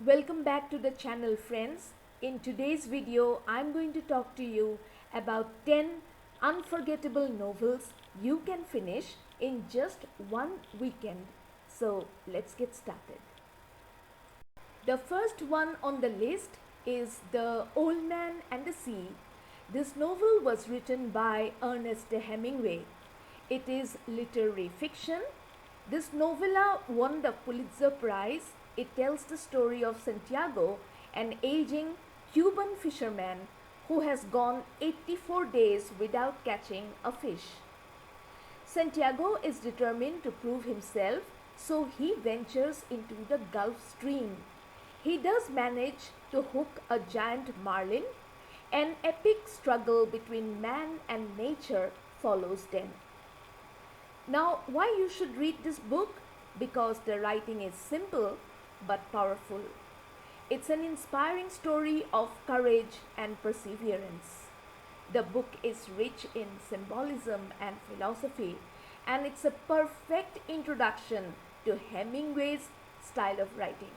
Welcome back to the channel, friends. In today's video, I'm going to talk to you about 10 unforgettable novels you can finish in just one weekend. So let's get started. The first one on the list is The Old Man and the Sea. This novel was written by Ernest Hemingway. It is literary fiction. This novella won the Pulitzer Prize. It tells the story of Santiago, an aging Cuban fisherman who has gone 84 days without catching a fish. Santiago is determined to prove himself, so he ventures into the Gulf Stream. He does manage to hook a giant marlin. An epic struggle between man and nature follows them. Now, why you should read this book? Because the writing is simple but powerful. It's an inspiring story of courage and perseverance. The book is rich in symbolism and philosophy, and it's a perfect introduction to Hemingway's style of writing.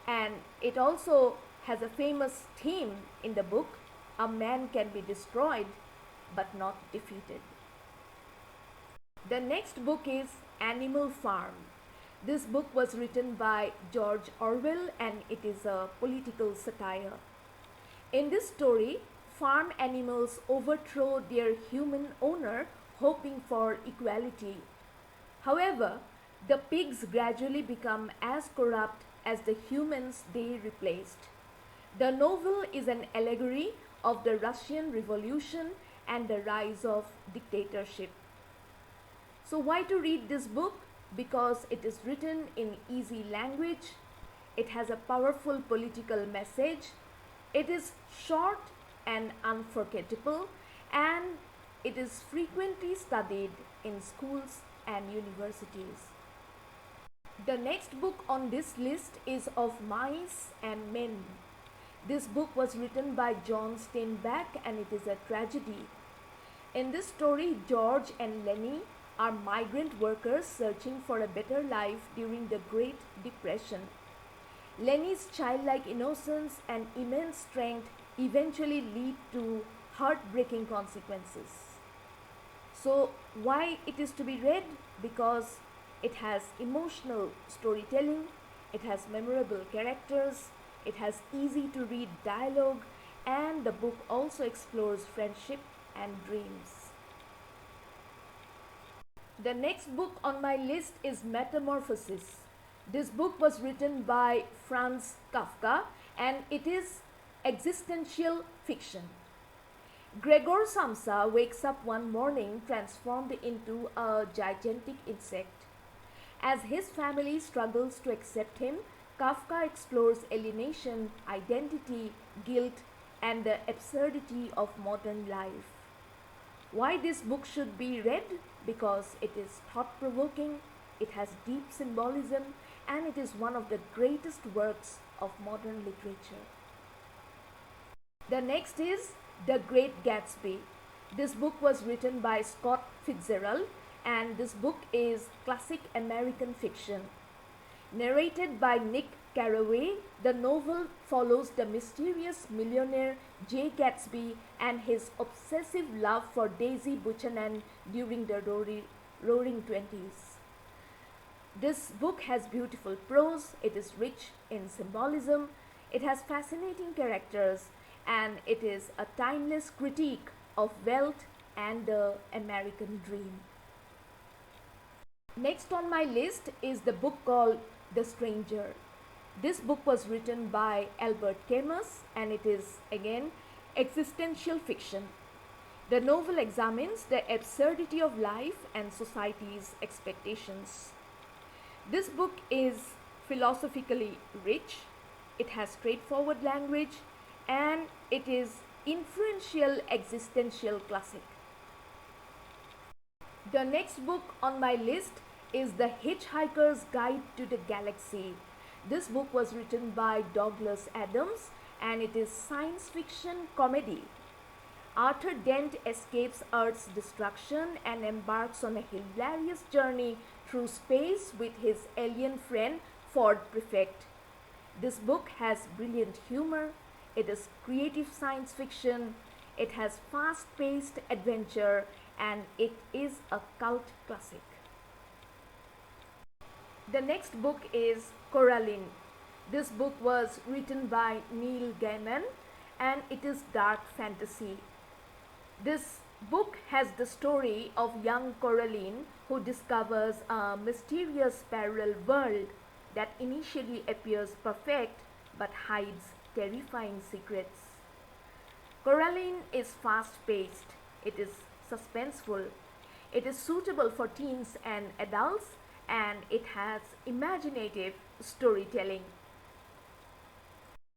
And it also has a famous theme in the book: a man can be destroyed but not defeated. The next book is Animal Farm. This book was written by George Orwell and it is a political satire. In this story, farm animals overthrow their human owner hoping for equality. However, the pigs gradually become as corrupt as the humans they replaced. The novel is an allegory of the Russian Revolution and the rise of dictatorship. So why to read this book? Because it is written in easy language, it has a powerful political message, it is short and unforgettable, and it is frequently studied in schools and universities. The next book on this list is Of Mice and Men. This book was written by John Steinbeck and it is a tragedy. In this story, George and Lenny are migrant workers searching for a better life during the Great Depression. Lenny's childlike innocence and immense strength eventually lead to heartbreaking consequences. So why it is to be read? Because it has emotional storytelling, it has memorable characters, it has easy to read dialogue, and the book also explores friendship and dreams. The next book on my list is Metamorphosis. This book was written by Franz Kafka and it is existential fiction. Gregor Samsa wakes up one morning transformed into a gigantic insect. As his family struggles to accept him, Kafka explores alienation, identity, guilt, and the absurdity of modern life. Why this book should be read? Because it is thought-provoking, it has deep symbolism, and it is one of the greatest works of modern literature. The next is The Great Gatsby. This book was written by Scott Fitzgerald and this book is classic American fiction. Narrated by Nick Carraway, the novel follows the mysterious millionaire Jay Gatsby and his obsessive love for Daisy Buchanan during the Roaring Twenties. This book has beautiful prose, it is rich in symbolism, it has fascinating characters, and it is a timeless critique of wealth and the American dream. Next on my list is the book called The Stranger. This book was written by Albert Camus and it is again existential fiction. The novel examines the absurdity of life and society's expectations. This book is philosophically rich, it has straightforward language, and it is influential existential classic. The next book on my list is The Hitchhiker's Guide to the Galaxy. This book was written by Douglas Adams and it is science fiction comedy. Arthur Dent escapes Earth's destruction and embarks on a hilarious journey through space with his alien friend Ford Prefect. This book has brilliant humor, it is creative science fiction, it has fast paced adventure, and it is a cult classic. The next book is Coraline. This book was written by Neil Gaiman and it is dark fantasy. This book has the story of young Coraline who discovers a mysterious parallel world that initially appears perfect but hides terrifying secrets. Coraline is fast paced, it is suspenseful, it is suitable for teens and adults, and it has imaginative storytelling.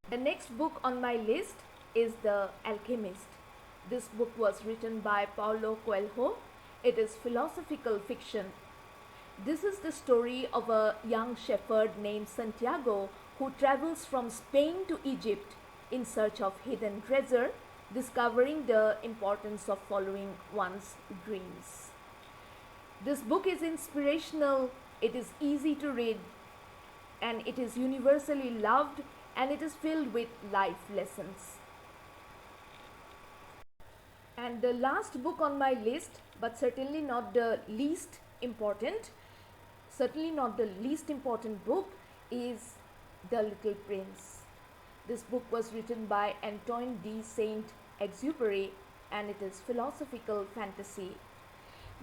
The next book on my list is The Alchemist. This book was written by Paulo Coelho. It is philosophical fiction. This is the story of a young shepherd named Santiago who travels from Spain to Egypt in search of hidden treasure, discovering the importance of following one's dreams. This book is inspirational, it is easy to read, and it is universally loved, and it is filled with life lessons. And the last book on my list, but certainly not the least important, book is The Little Prince. This book was written by Antoine de Saint-Exupéry and it is philosophical fantasy.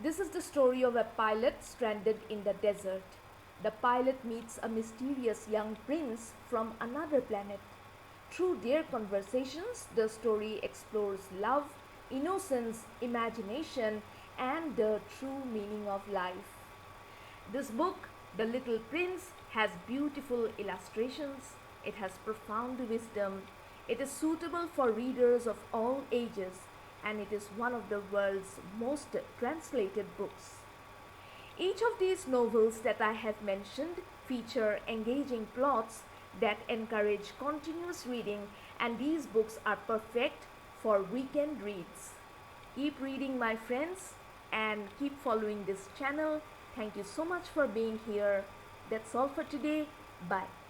This is the story of a pilot stranded in the desert. The pilot meets a mysterious young prince from another planet. Through their conversations, the story explores love, innocence, imagination, and the true meaning of life. This book, The Little Prince, has beautiful illustrations, it has profound wisdom, it is suitable for readers of all ages, and it is one of the world's most translated books. Each of these novels that I have mentioned feature engaging plots that encourage continuous reading, and these books are perfect for weekend reads. Keep reading, my friends, and keep following this channel. Thank you so much for being here. That's all for today. Bye.